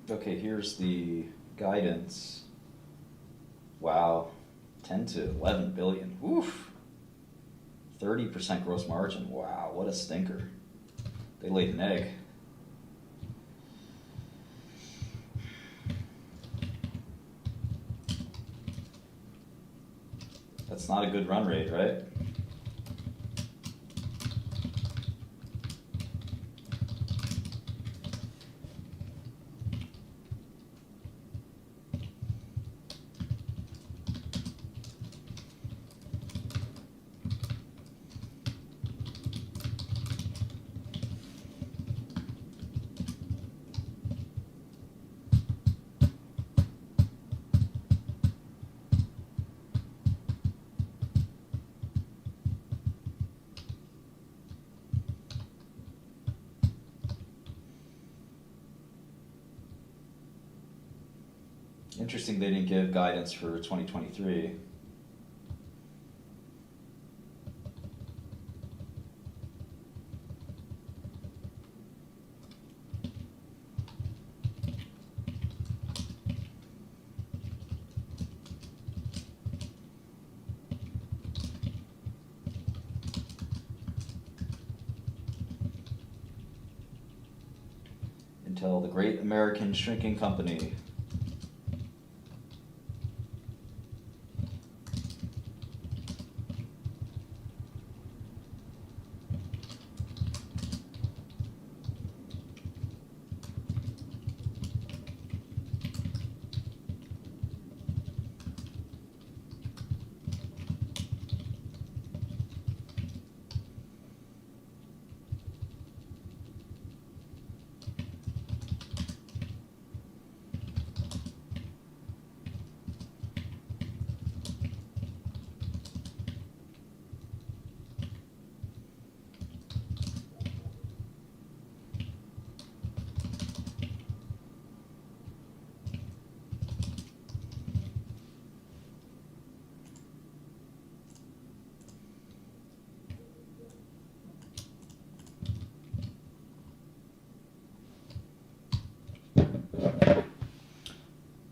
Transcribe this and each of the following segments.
Okay, here's the guidance. Wow, 10 to 11 billion. Oof. 30% gross margin. Wow, what a stinker. They laid an egg. That's not a good run rate, right? Interesting they didn't give guidance for 2023. Until the great American shrinking company.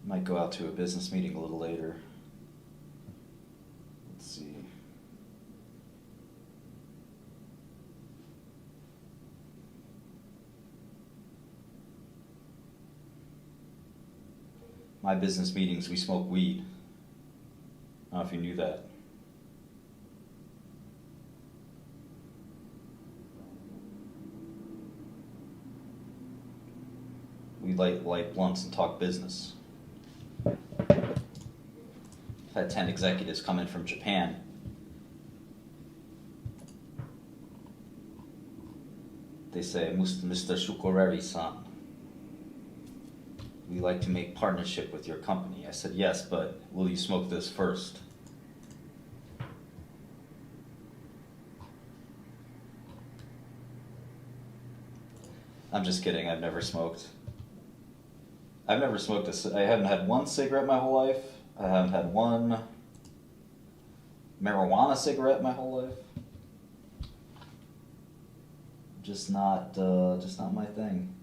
Might go out to a business meeting a little later. Let's see. My business meetings, we smoke weed. I don't know if you knew that. We light blunts and talk business. I've had 10 executives come in from Japan. They say, Mr. Shkreli-san, we like to make partnership with your company. I said, yes, but will you smoke this first? I'm just kidding, I've never smoked. I haven't had one cigarette my whole life. I haven't had one marijuana cigarette my whole life. Just not my thing.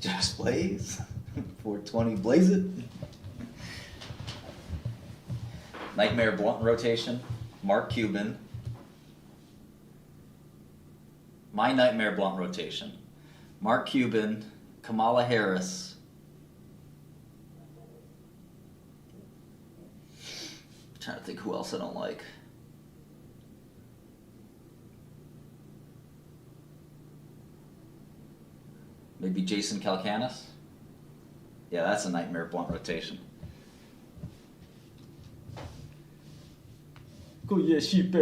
Just blaze. 420, blaze it. Nightmare blunt rotation. Mark Cuban. My nightmare blunt rotation. Mark Cuban, Kamala Harris. I'm trying to think who else I don't like. Maybe Jason Calacanis? Yeah, that's a nightmare blunt rotation. Go yeah, sheep.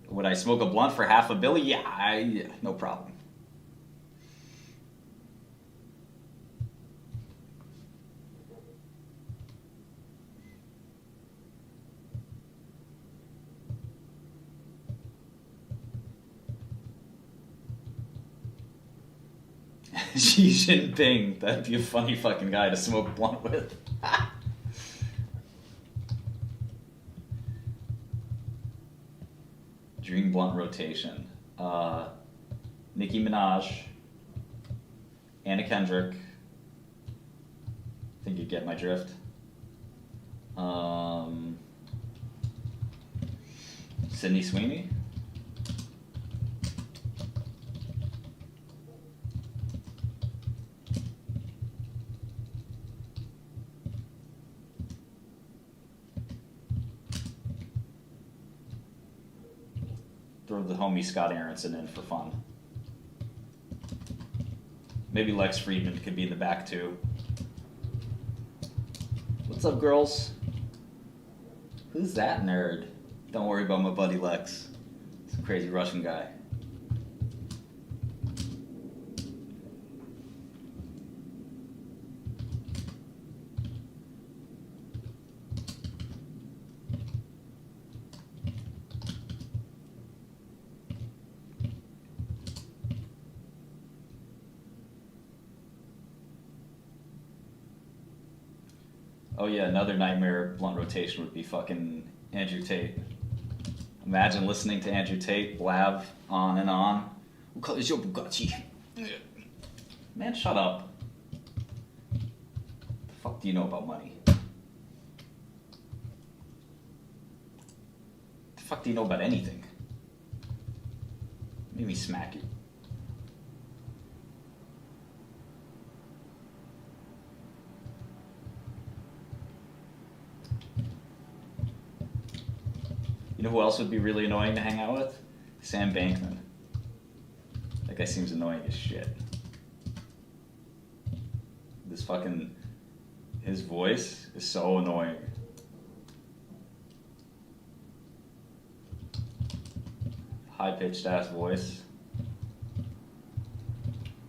Would I smoke a blunt for half a billy? Yeah, no problem. Xi Jinping, that'd be a funny fucking guy to smoke a blunt with. Dream blunt rotation. Nicki Minaj. Anna Kendrick. I think you get my drift. Sydney Sweeney. Throw the homie Scott Aronson in for fun. Maybe Lex Friedman could be in the back too. What's up, girls? Who's that nerd? Don't worry about my buddy Lex. He's a crazy Russian guy. Oh yeah, another nightmare blunt rotation would be fucking Andrew Tate. Imagine listening to Andrew Tate blab on and on. What color is your Bugatti? Man, shut up. The fuck do you know about money? The fuck do you know about anything? Made me smack you. You know who else would be really annoying to hang out with? Sam Bankman. That guy seems annoying as shit. This fucking... His voice is so annoying. High-pitched ass voice.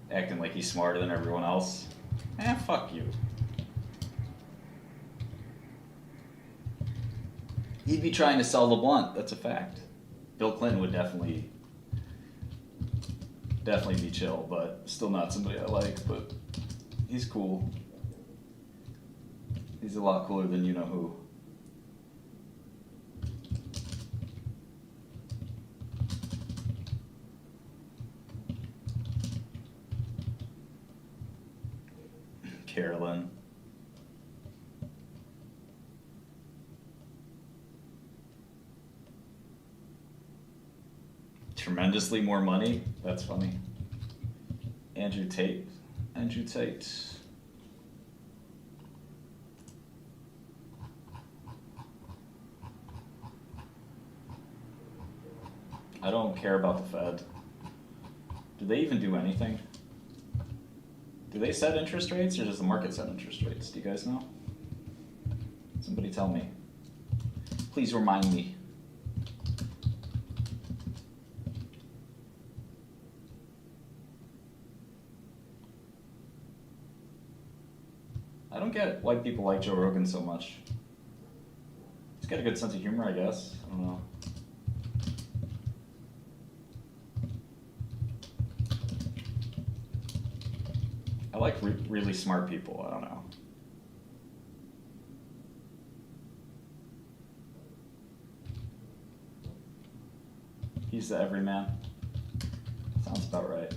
Acting like he's smarter than everyone else. Fuck you. He'd be trying to sell the blunt, that's a fact. Bill Clinton would definitely be chill, but still not somebody I like, but he's cool. He's a lot cooler than you know who. Carolyn. Tremendously more money? That's funny. Andrew Tate. Andrew Tate. I don't care about the Fed. Do they even do anything? Do they set interest rates or does the market set interest rates? Do you guys know? Somebody tell me. Please remind me. I don't get why people like Joe Rogan so much. He's got a good sense of humor, I guess. I don't know. I like really smart people. I don't know. He's the everyman. Sounds about right.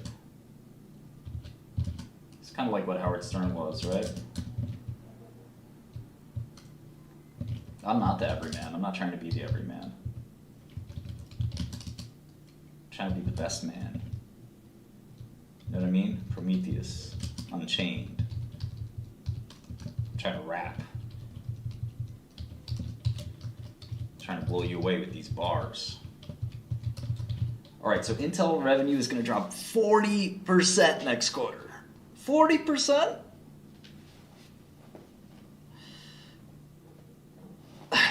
It's kind of like what Howard Stern was, right? I'm not the everyman. I'm not trying to be the everyman. I'm trying to be the best man. You know what I mean? Prometheus. Unchained. I'm trying to rap. I'm trying to blow you away with these bars. Alright, so Intel revenue is going to drop 40% next quarter. 40%?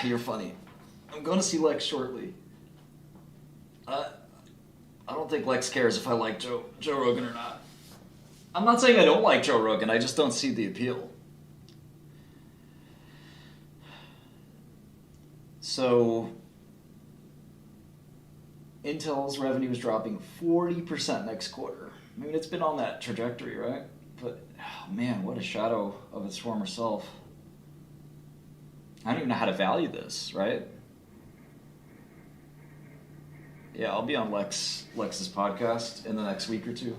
You're funny. I'm going to see Lex shortly. I don't think Lex cares if I like Joe Rogan or not. I'm not saying I don't like Joe Rogan, I just don't see the appeal. So, Intel's revenue is dropping 40% next quarter. I mean, it's been on that trajectory, right? But, oh man, what a shadow of its former self. I don't even know how to value this, right? Yeah, I'll be on Lex's podcast in the next week or two.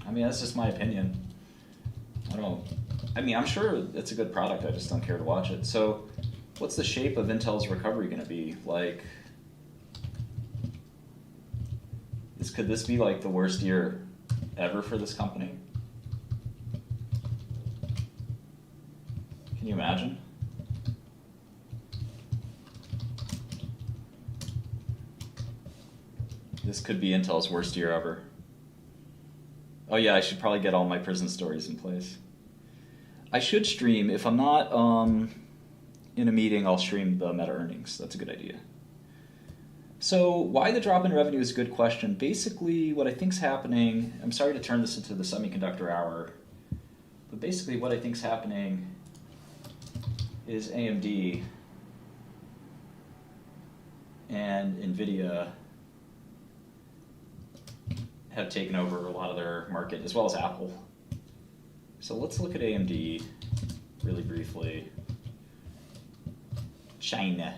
I mean, that's just my opinion. I'm sure it's a good product, I just don't care to watch it. So, what's the shape of Intel's recovery going to be? Like, could this be like the worst year ever for this company? Can you imagine? This could be Intel's worst year ever. Oh yeah, I should probably get all my prison stories in place. I should stream. If I'm not in a meeting, I'll stream the meta earnings. That's a good idea. So why the drop in revenue is a good question. Basically, what I think's happening, I'm sorry to turn this into the semiconductor hour, but basically what I think's happening is AMD and NVIDIA have taken over a lot of their market, as well as Apple. So let's look at AMD really briefly. China.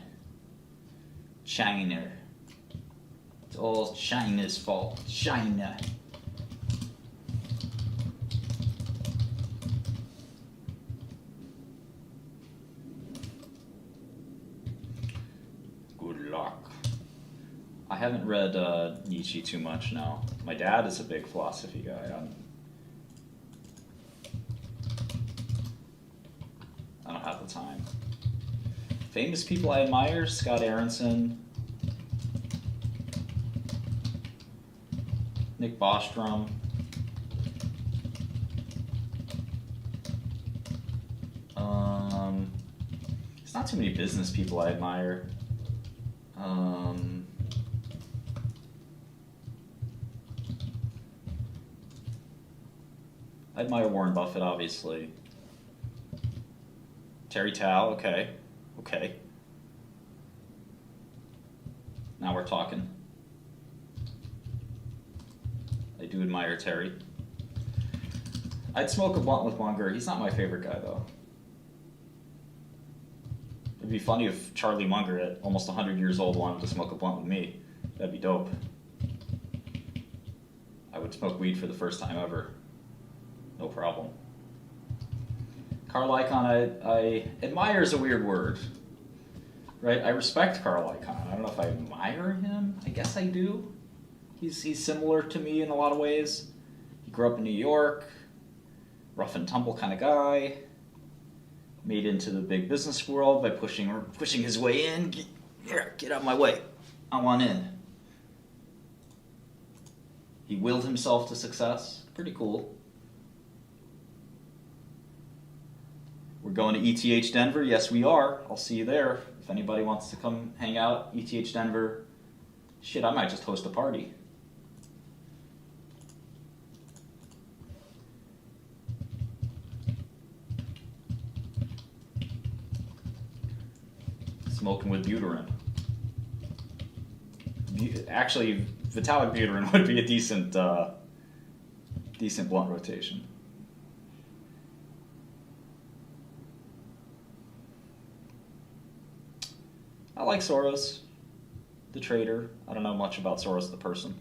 It's all China's fault. China. Good luck. I haven't read Nietzsche too much now. My dad is a big philosophy guy. I don't have the time. Famous people I admire: Scott Aronson, Nick Bostrom, there's not too many business people I admire. I admire Warren Buffett, obviously. Terry Tao, okay. Now we're talking. I do admire Terry. I'd smoke a blunt with Munger. He's not my favorite guy, though. It'd be funny if Charlie Munger, at almost 100 years old, wanted to smoke a blunt with me. That'd be dope. I would smoke weed for the first time ever. No problem. Carl Icahn, I admire is a weird word, right? I respect Carl Icahn. I don't know if I admire him. I guess I do. He's similar to me in a lot of ways. He grew up in New York, rough and tumble kind of guy. Made into the big business world by pushing his way in. Get out of my way. I want in. He willed himself to success. Pretty cool. We're going to ETH Denver. Yes, we are. I'll see you there. If anybody wants to come hang out, ETH Denver. Shit, I might just host a party. Smoking with Buterin. Actually, Vitalik Buterin would be a decent blunt rotation. I like Soros, the trader. I don't know much about Soros, the person.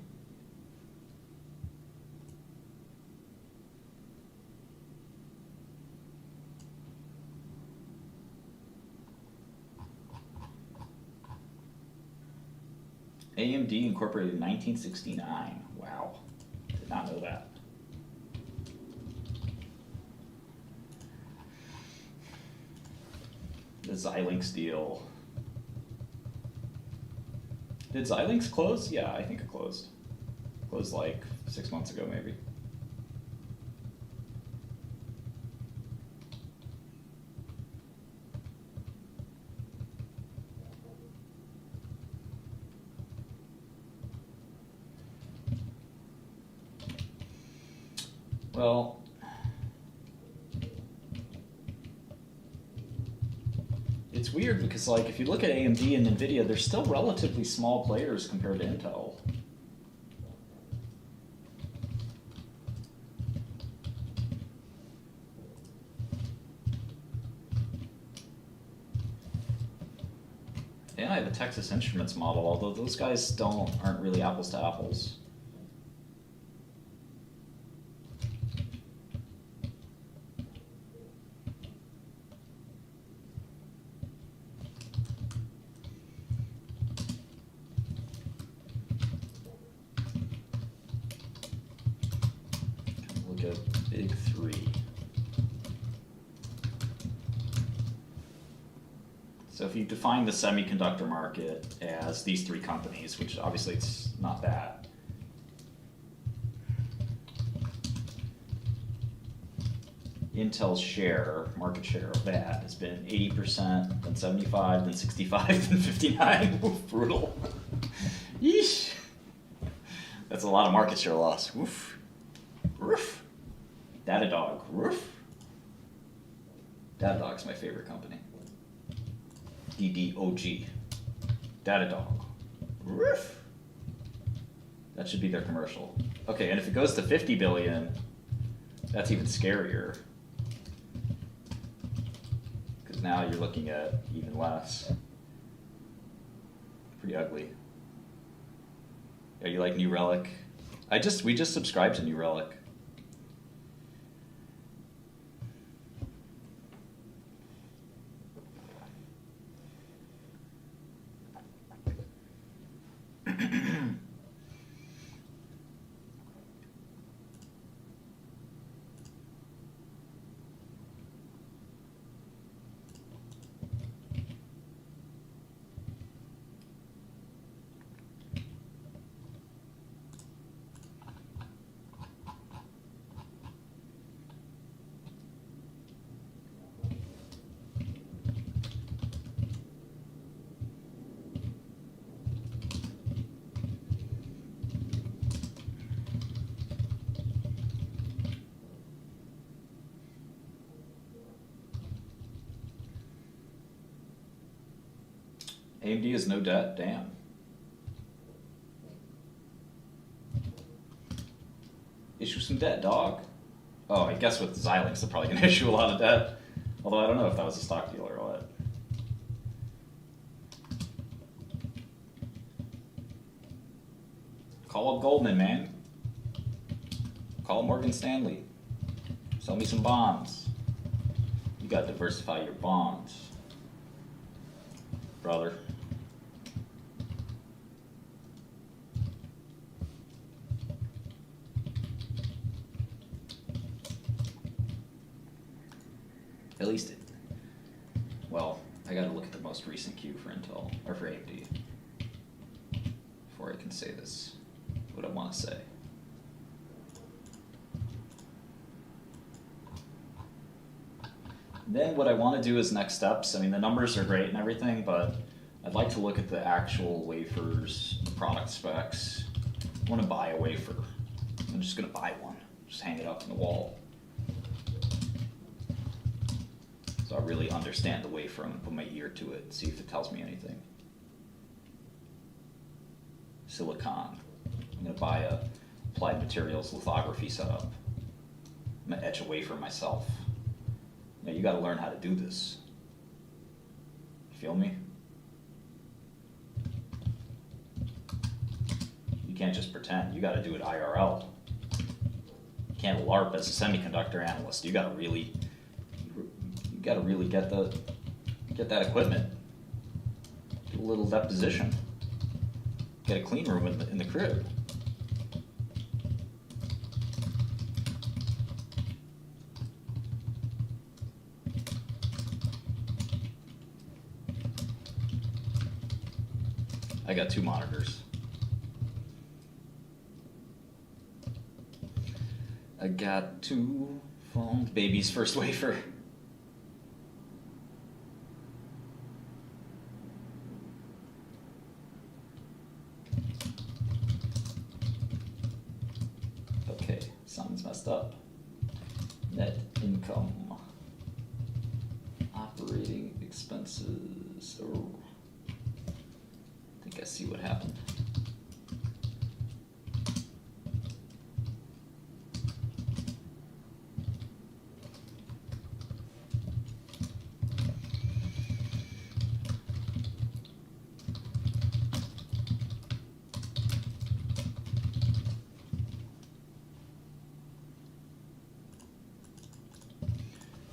AMD incorporated in 1969. Wow. Did not know that. The Xilinx deal. Did Xilinx close? Yeah, I think it closed. Closed like 6 months ago, maybe. Well, it's weird because, like, if you look at AMD and NVIDIA, they're still relatively small players compared to Intel. And I have a Texas Instruments model, although those guys aren't really apples to apples. Look at big three. So if you define the semiconductor market as these three companies, which obviously it's not that, Intel's market share of that has been 80%, then 75, then 65, then 59. Oof, brutal. Yeesh. That's a lot of market share loss. Woof. Roof. Datadog. Roof. Datadog's my favorite company. DDOG. Datadog. Roof. That should be their commercial. Okay, and if it goes to 50 billion, that's even scarier. Because now you're looking at even less. Pretty ugly. Yeah, you like New Relic? We just subscribed to New Relic. AMD is no debt? Damn. Issue some debt, dog. Oh, I guess with Xilinx they're probably going to issue a lot of debt. Although I don't know if that was a stock deal or what. Call up Goldman, man. Call Morgan Stanley. Sell me some bonds. You got to diversify your bonds, brother. At least, well, I gotta look at the most recent Q for Intel, or for AMD, before I can say this, what I want to say. Then what I want to do is next steps. I mean, the numbers are great and everything, but I'd like to look at the actual wafers, the product specs. I want to buy a wafer. I'm just going to buy one, just hang it up on the wall. So I really understand the wafer. I'm going to put my ear to it, see if it tells me anything. Silicon. I'm going to buy a applied materials lithography setup. I'm going to etch a wafer myself. Now you got to learn how to do this. You feel me? You can't just pretend. You got to do it IRL. You can't LARP as a semiconductor analyst. You got to really get that equipment. Do a little deposition. Get a clean room in the crib. I got 2 monitors. I got 2 phones. Baby's first wafer. Okay, something's messed up. Net income. Operating expenses. Oh. I think I see what happened.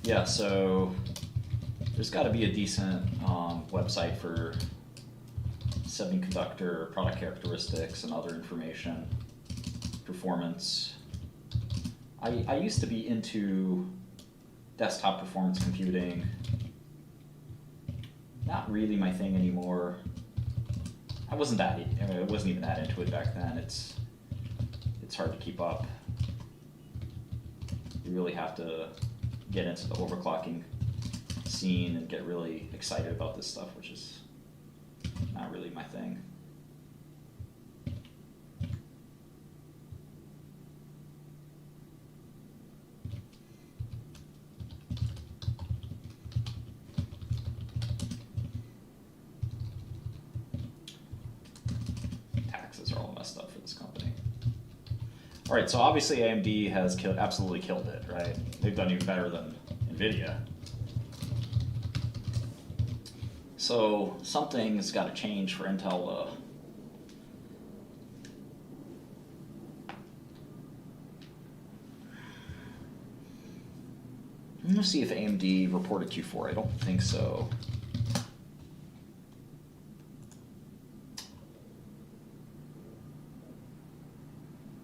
Yeah, so there's got to be a decent website for semiconductor product characteristics and other information, performance. I used to be into desktop performance computing. Not really my thing anymore. I wasn't even that into it back then. It's hard to keep up. You really have to get into the overclocking scene and get really excited about this stuff, which is not really my thing. Taxes are all messed up for this company. All right, so obviously AMD has absolutely killed it, right? They've done even better than NVIDIA. So something's got to change for Intel to let's see if AMD reported Q4. I don't think so.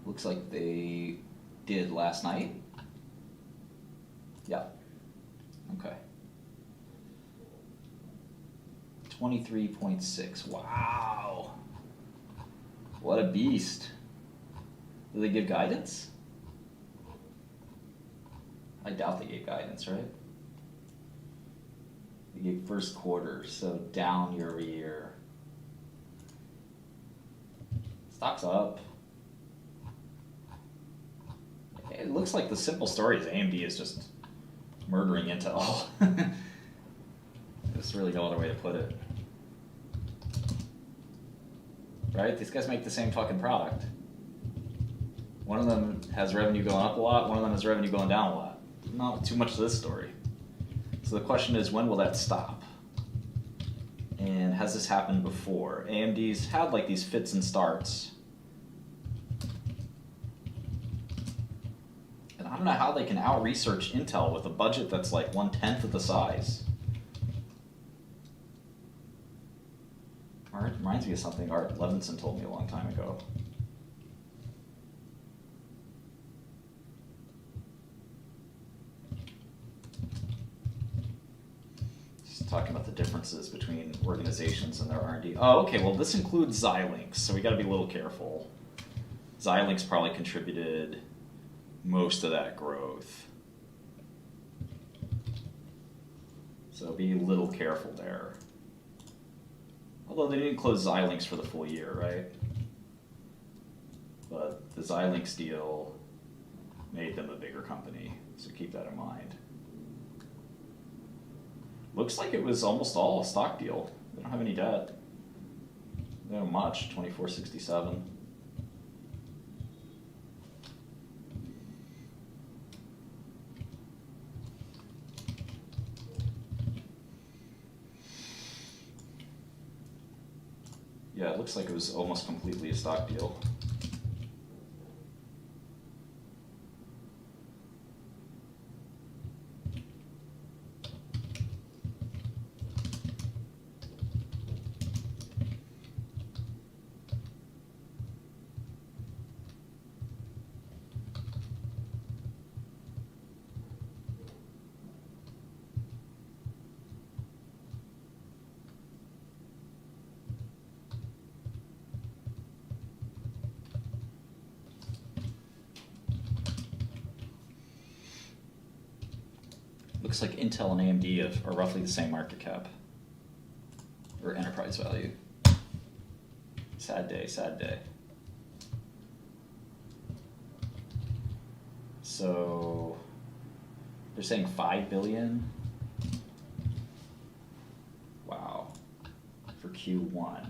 Looks like they did last night. Yeah. Okay. 23.6. Wow. What a beast. Did they give guidance? I doubt they gave guidance, right? They gave first quarter, so down year over year. Stock's up. It looks like the simple story is AMD is just murdering Intel. There's really no other way to put it. Right? These guys make the same fucking product. One of them has revenue going up a lot, one of them has revenue going down a lot. Not too much to this story. So the question is, when will that stop? And has this happened before? AMD's had like these fits and starts. And I don't know how they can out-research Intel with a budget that's like 1/10 of the size. It reminds me of something Art Levinson told me a long time ago. Just talking about the differences between organizations and their R&D. Oh, okay, well this includes Xilinx, so we got to be a little careful. Xilinx probably contributed most of that growth. So be a little careful there. Although they didn't close Xilinx for the full year, right? But the Xilinx deal made them a bigger company, so keep that in mind. Looks like it was almost all a stock deal. They don't have any debt. They don't have much, $24.67. Yeah, it looks like it was almost completely a stock deal. Looks like Intel and AMD are roughly the same market cap, or enterprise value. Sad day, sad day. So they're saying $5 billion. Wow, for Q1.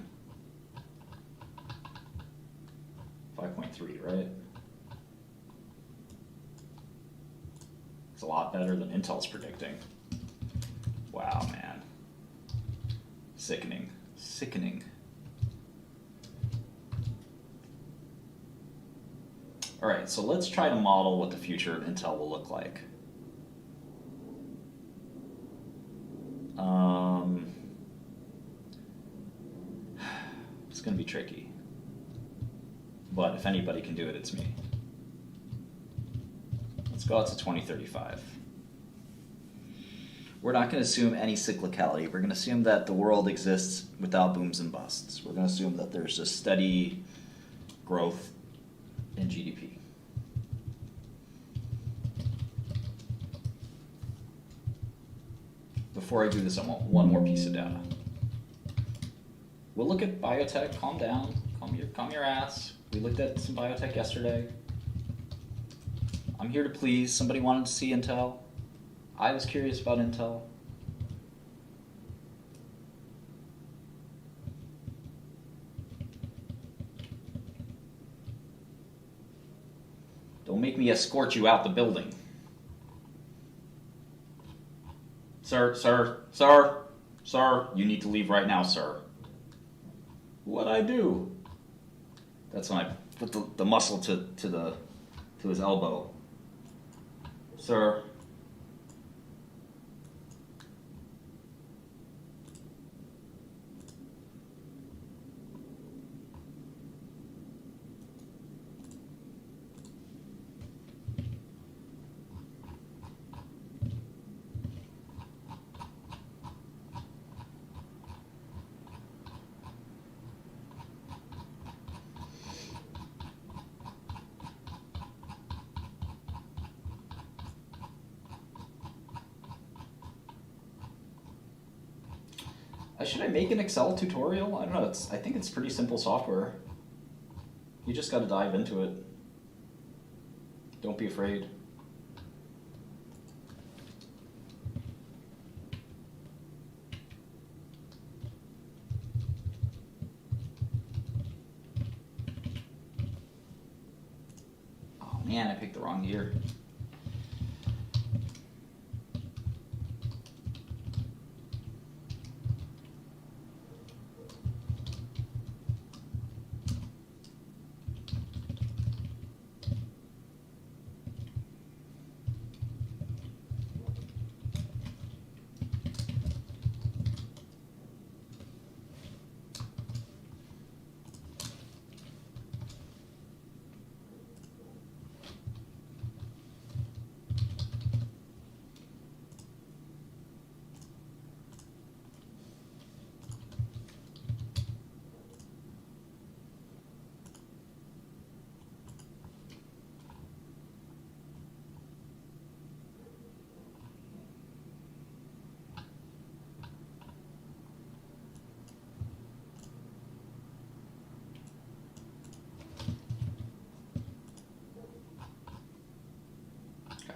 5.3, right? It's a lot better than Intel's predicting. Wow, man. Sickening. Sickening. All right, so let's try to model what the future of Intel will look like. going to be tricky. But if anybody can do it, it's me. Let's go out to 2035. We're not going to assume any cyclicality. We're going to assume that the world exists without booms and busts. We're going to assume that there's a steady growth in GDP. Before I do this, I want one more piece of data. We'll look at biotech. Calm down. Calm your ass. We looked at some biotech yesterday. I'm here to please. Somebody wanted to see Intel. I was curious about Intel. Don't make me escort you out the building. Sir, you need to leave right now, sir. What'd I do? That's when I put the muscle to his elbow. Sir. Should I make an Excel tutorial? I don't know. I think it's pretty simple software. You just got to dive into it. Don't be afraid. Oh man, I picked the wrong year.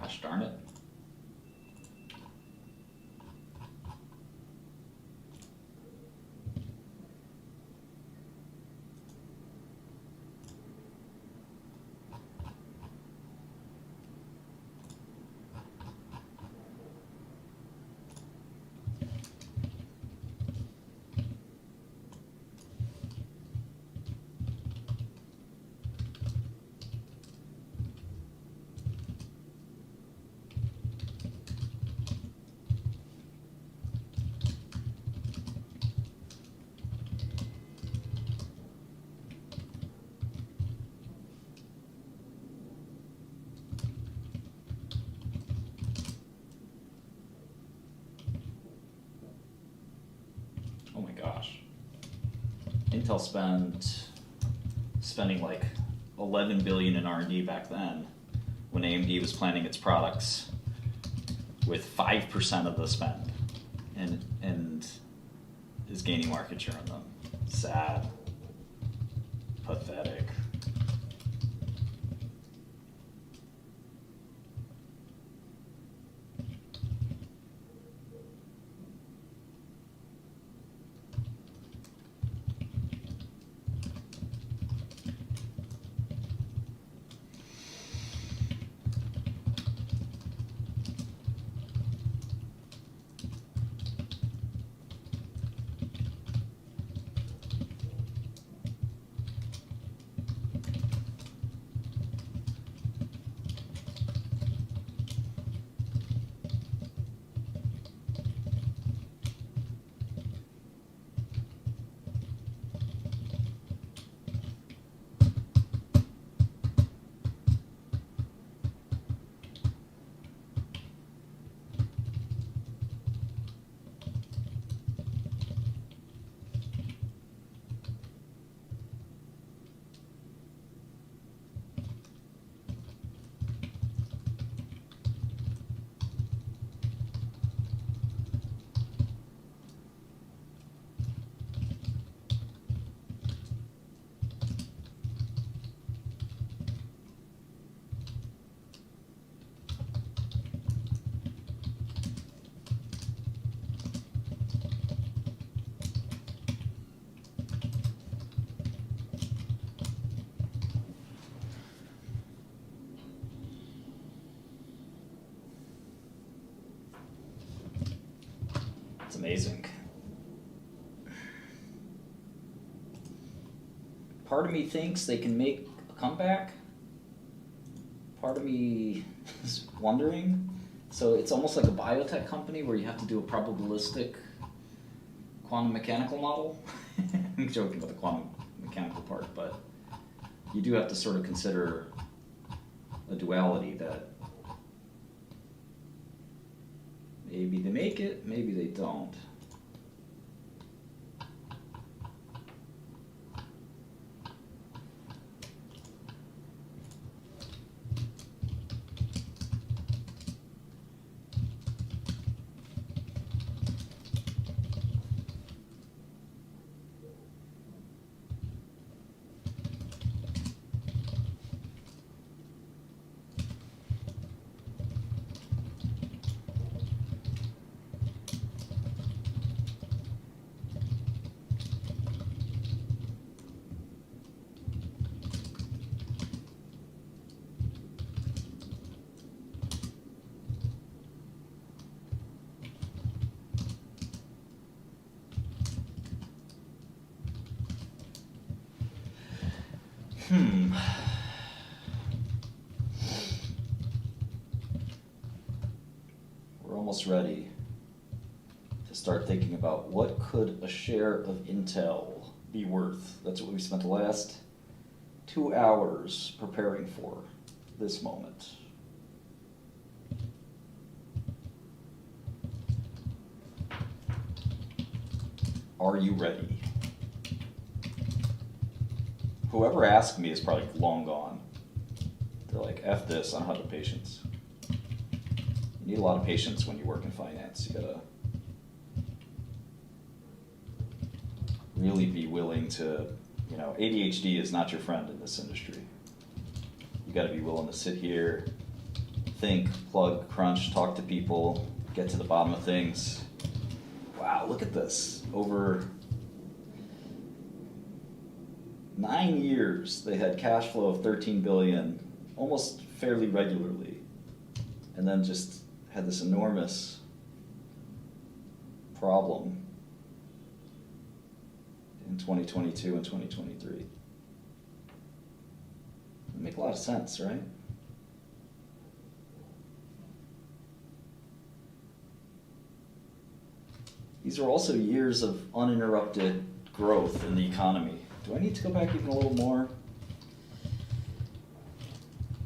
Gosh darn it. Oh my gosh. Intel spending like 11 billion in R&D back then when AMD was planning its products with 5% of the spend and is gaining market share on them. Sad. Pathetic. amazing. Part of me thinks they can make a comeback. Part of me is wondering. So it's almost like a biotech company where you have to do a probabilistic quantum mechanical model. I'm joking about the quantum mechanical part, but you do have to sort of consider a duality that maybe they make it, maybe they don't. We're almost ready to start thinking about what could a share of Intel be worth. That's what we spent the last 2 hours preparing for this moment. Are you ready? Whoever asked me is probably long gone. They're like, F this, I don't have the patience. You need a lot of patience when you work in finance. You gotta really be willing to, ADHD is not your friend in this industry. You gotta be willing to sit here, think, plug, crunch, talk to people, get to the bottom of things. Wow, look at this. Over 9 years, they had cash flow of $13 billion, almost fairly regularly, and then just had this enormous problem in 2022 and 2023. It make a lot of sense, right? These are also years of uninterrupted growth in the economy. Do I need to go back even a little more?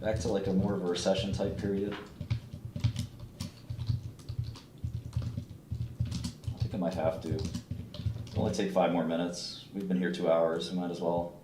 Back to like a more of a recession type period? I think I might have to. It'll only take 5 more minutes. We've been here 2 hours, we might as well.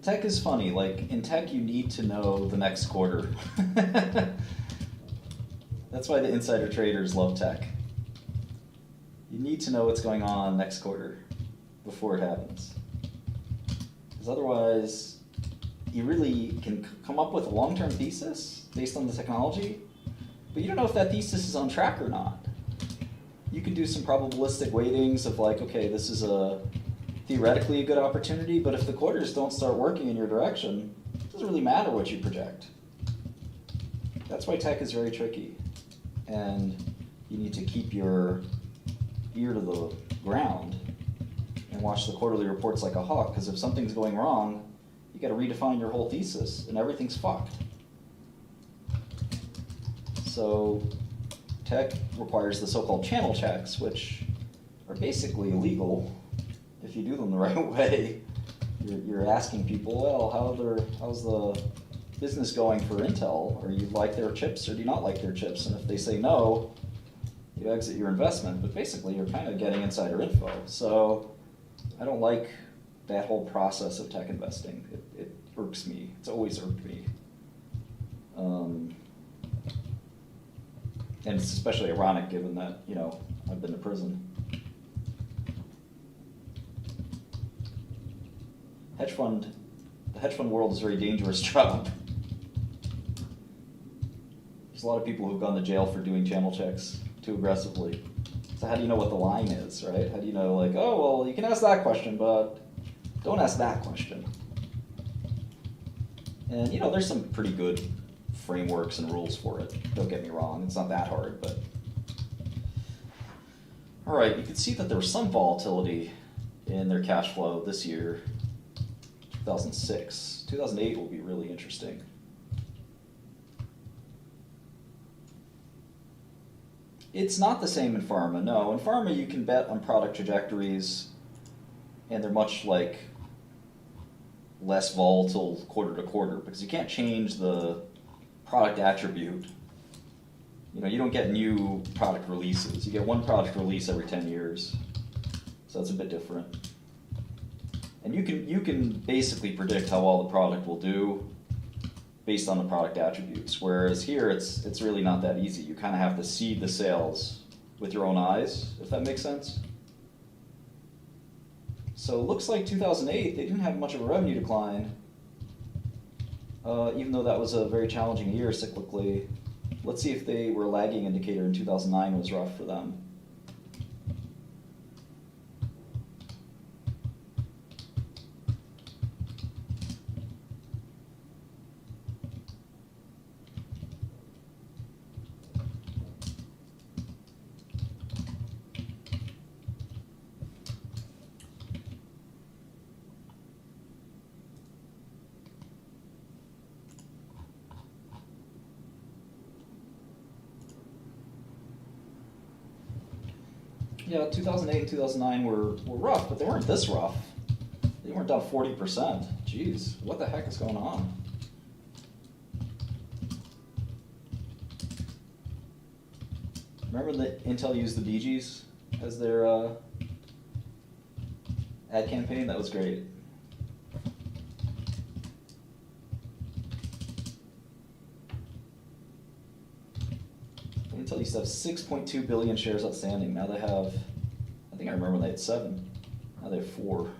Tech is funny. Like, in tech, you need to know the next quarter. That's why the insider traders love tech. You need to know what's going on next quarter before it happens. Because otherwise, you really can come up with a long-term thesis based on the technology, but you don't know if that thesis is on track or not. You can do some probabilistic weightings of like, okay, this is theoretically a good opportunity, but if the quarters don't start working in your direction, it doesn't really matter what you project. That's why tech is very tricky. And you need to keep your ear to the ground and watch the quarterly reports like a hawk, because if something's going wrong, you got to redefine your whole thesis, and everything's fucked. So tech requires the so-called channel checks, which are basically illegal if you do them the right way. You're asking people, well, how's the business going for Intel? Or you like their chips or do you not like their chips? And if they say no, you exit your investment, but basically you're kind of getting insider info. So I don't like that whole process of tech investing. It irks me. It's always irked me. And it's especially ironic given that, you know, I've been to prison. The hedge fund world is a very dangerous job. There's a lot of people who've gone to jail for doing channel checks too aggressively. So how do you know what the line is, right? How do you know, like, oh, well, you can ask that question, but don't ask that question. And, you know, there's some pretty good frameworks and rules for it. Don't get me wrong, it's not that hard, but... All right, you can see that there was some volatility in their cash flow this year, 2006. 2008 will be really interesting. It's not the same in pharma, no. In pharma, you can bet on product trajectories, and they're much like less volatile quarter to quarter because you can't change the product attribute. You know, you don't get new product releases. You get one product release every 10 years. So that's a bit different. And you can basically predict how well the product will do based on the product attributes. Whereas here, it's really not that easy. You kind of have to see the sales with your own eyes, if that makes sense. So it looks like 2008, they didn't have much of a revenue decline, even though that was a very challenging year cyclically. Let's see if they were a lagging indicator in 2009 was rough for them. Yeah, 2008 and 2009 were rough, but they weren't this rough. They weren't down 40%. Jeez, what the heck is going on? Remember that Intel used the Bee Gees as their ad campaign? That was great. Intel used to have 6.2 billion shares outstanding. Now they have, I think I remember when they had 7. Now they have 4.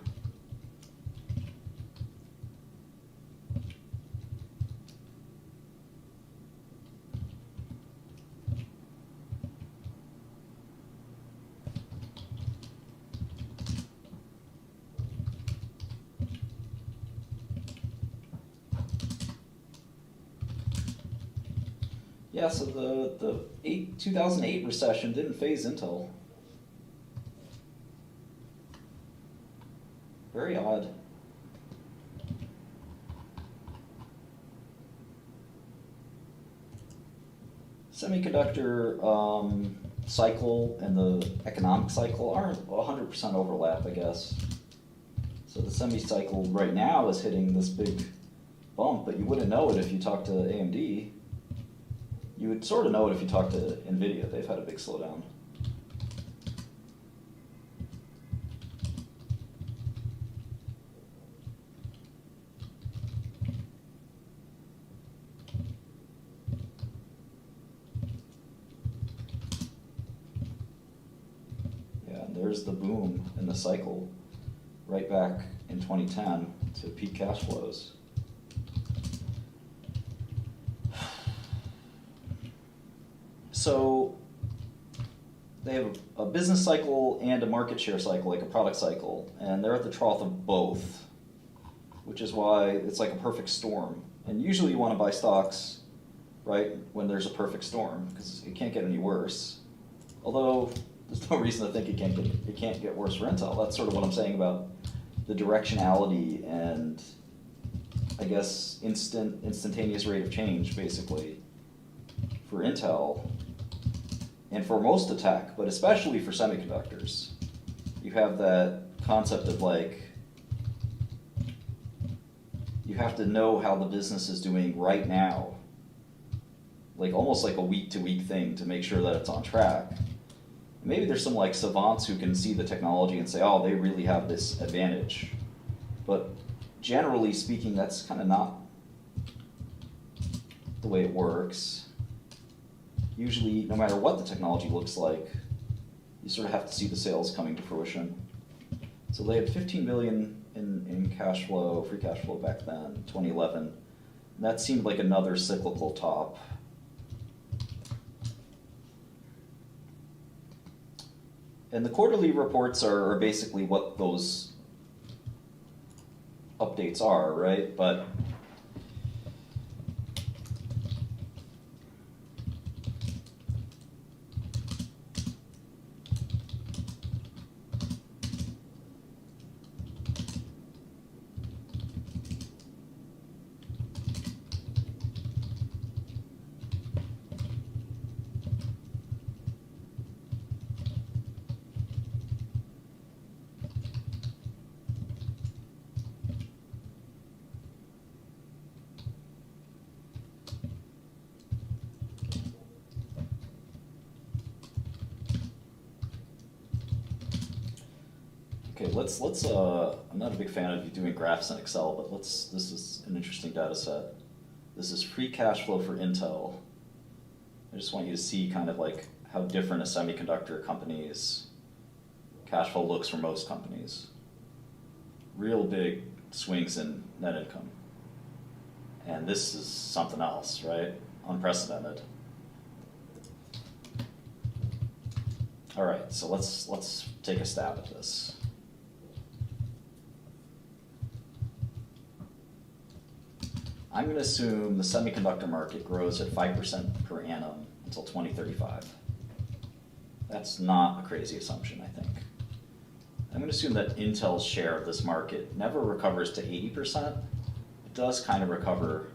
Yeah, so the 2008 recession didn't phase Intel. Very odd. Semiconductor cycle and the economic cycle aren't 100% overlap, I guess. So the semi cycle right now is hitting this big bump, but you wouldn't know it if you talked to AMD. You would sort of know it if you talk to NVIDIA. They've had a big slowdown. Yeah, and there's the boom in the cycle right back in 2010 to peak cash flows. So they have a business cycle and a market share cycle, like a product cycle, and they're at the trough of both, which is why it's like a perfect storm. And usually you want to buy stocks, right, when there's a perfect storm, because it can't get any worse. Although there's no reason to think it can't get worse for Intel. That's sort of what I'm saying about the directionality and, I guess, instantaneous rate of change, basically, for Intel. And for most of tech, but especially for semiconductors, you have that concept of like, you have to know how the business is doing right now, like almost like a week-to-week thing to make sure that it's on track. Maybe there's some like savants who can see the technology and say, oh, they really have this advantage. But generally speaking, that's kind of not the way it works. Usually, no matter what the technology looks like, you sort of have to see the sales coming to fruition. So they had 15 billion in cash flow, free cash flow back then, 2011. And that seemed like another cyclical top. And the quarterly reports are basically what those updates are, right? But okay, let's I'm not a big fan of you doing graphs in Excel, but this is an interesting data set. This is free cash flow for Intel. I just want you to see kind of like how different a semiconductor company's cash flow looks from most companies. Real big swings in net income. And this is something else, right? Unprecedented. All right, so let's take a stab at this. I'm going to assume the semiconductor market grows at 5% per annum until 2035. That's not a crazy assumption, I think. I'm going to assume that Intel's share of this market never recovers to 80%. It does kind of recover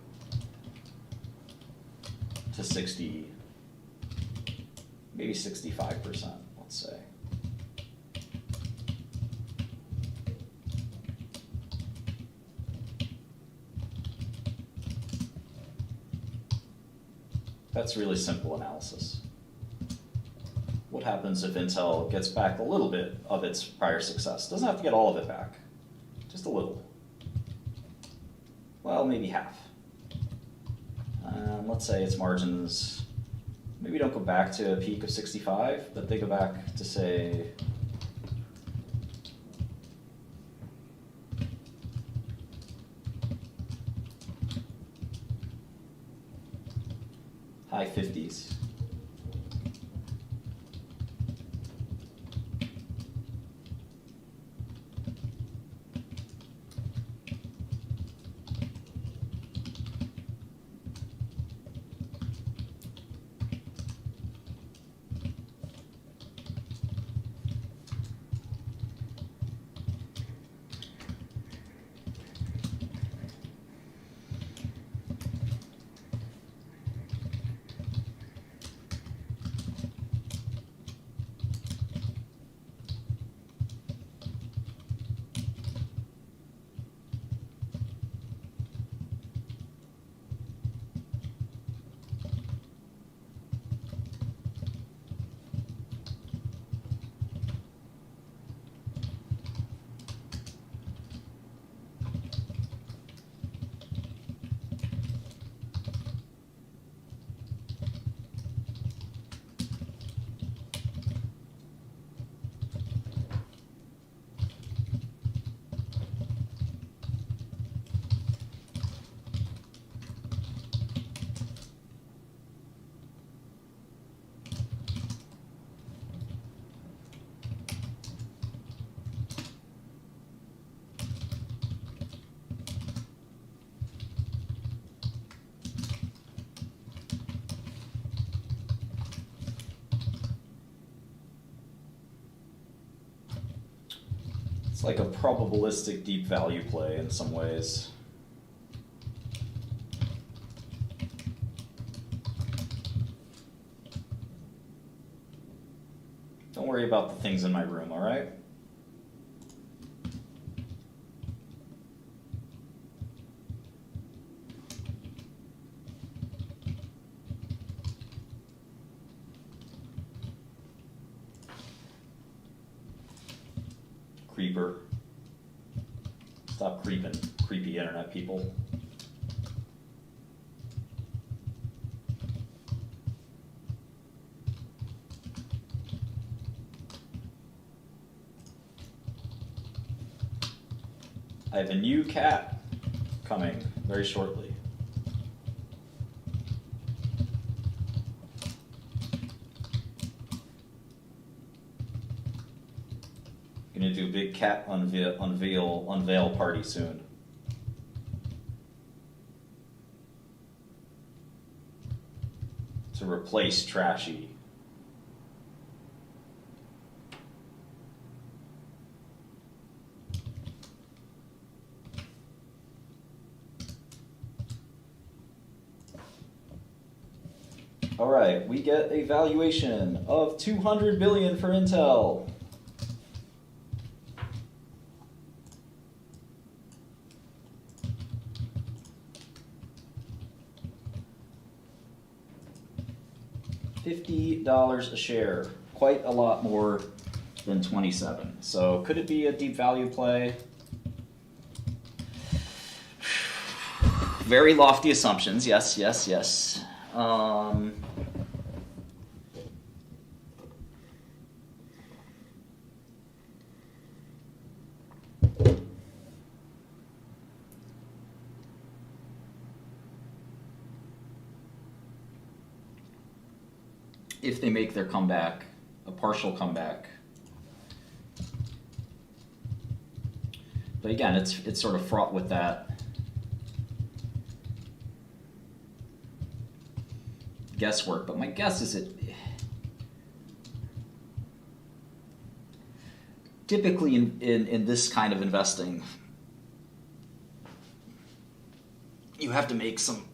to 60, maybe 65%, let's say. That's really simple analysis. What happens if Intel gets back a little bit of its prior success? Doesn't have to get all of it back, just a little. Well, maybe half. Let's say its margins maybe don't go back to a peak of 65, but they go back to, say, high 50s. It's like a probabilistic deep value play in some ways. Don't worry about the things in my room, all right? creeper. Stop creeping, creepy internet people. I have a new cat coming very shortly. Gonna do a big cat unveil party soon. To replace Trashy. All right, we get a valuation of $200 billion for Intel. $50 a share, quite a lot more than 27. So could it be a deep value play? Very lofty assumptions, yes, yes, yes. If they make their comeback, a partial comeback. But again, it's sort of fraught with that guesswork. But my guess is typically in this kind of investing, you have to make some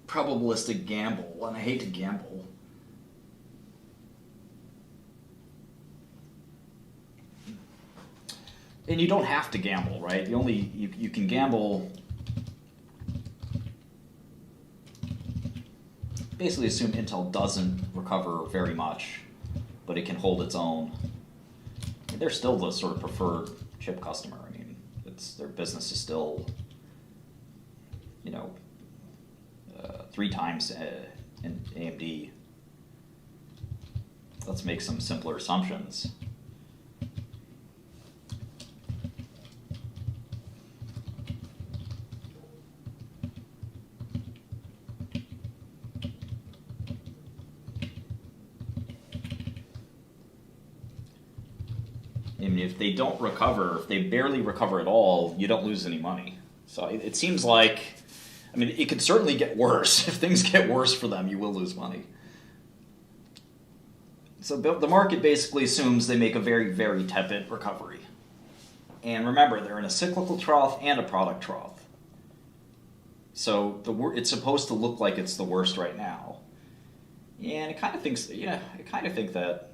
probabilistic gamble, and I hate to gamble. And you don't have to gamble, right? You can gamble. Basically, assume Intel doesn't recover very much, but it can hold its own. I mean, they're still the sort of preferred chip customer. I mean, their business is still, 3 times in AMD. Let's make some simpler assumptions. I mean, if they don't recover, if they barely recover at all, you don't lose any money. So it seems like, I mean, it could certainly get worse. If things get worse for them, you will lose money. So the market basically assumes they make a very, very tepid recovery. And remember, they're in a cyclical trough and a product trough. So it's supposed to look like it's the worst right now. And it kind of thinks, I kind of think that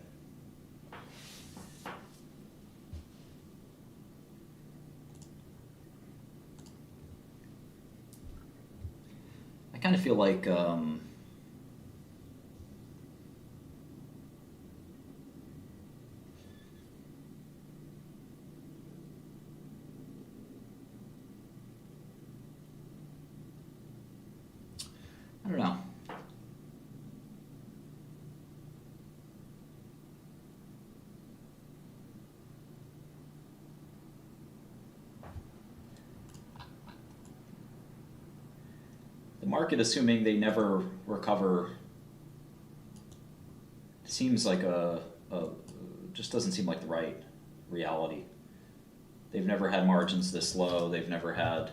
I kind of feel like I don't know. The market assuming they never recover seems like just doesn't seem like the right reality. They've never had margins this low. They've never had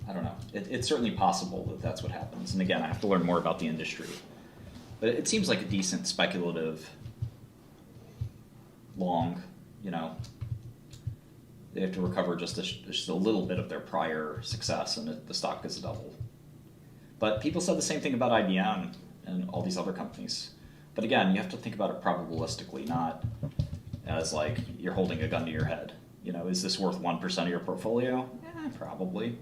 I don't know. It's certainly possible that that's what happens. And again, I have to learn more about the industry. But it seems like a decent speculative long, They have to recover just a little bit of their prior success, and the stock gets a double. But people said the same thing about IBM and all these other companies. But again, you have to think about it probabilistically, not as like you're holding a gun to your head. Is this worth 1% of your portfolio? Probably.